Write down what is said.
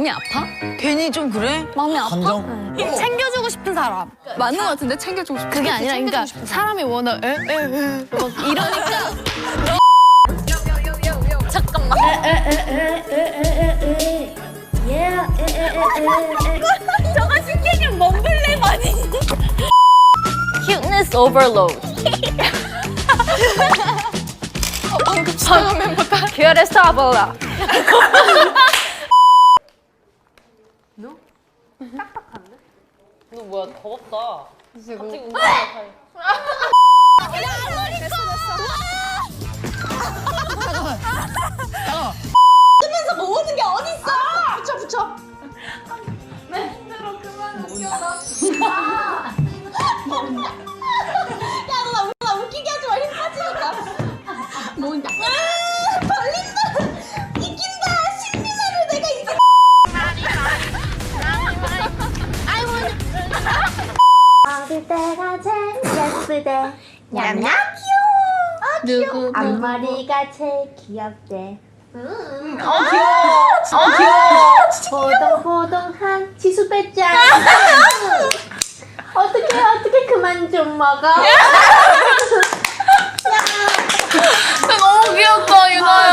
마음이 아파? 괜히 좀 그래? 마음이 아파? 감정? 챙겨주고 싶은 사람. 맞는 것 같은데 챙겨주고 싶어. 그게 아니라 그러니까 사람이 워낙 에에에 막 이러니까 잠깐만. 저거 시키면 멍블렘 아니? Cuteness overload. 방금 지나간 멤버다. Quieres hablar. 너 뭐야 더럽다. 갑자기 운동하는 사이. 먹을 때가 제일 예쁘대. 냠냠 귀여워. 누구? 앞머리가 제일 귀엽대. 귀여워. 포동포동한 지수배짱. 어떻게 그만 좀 먹어.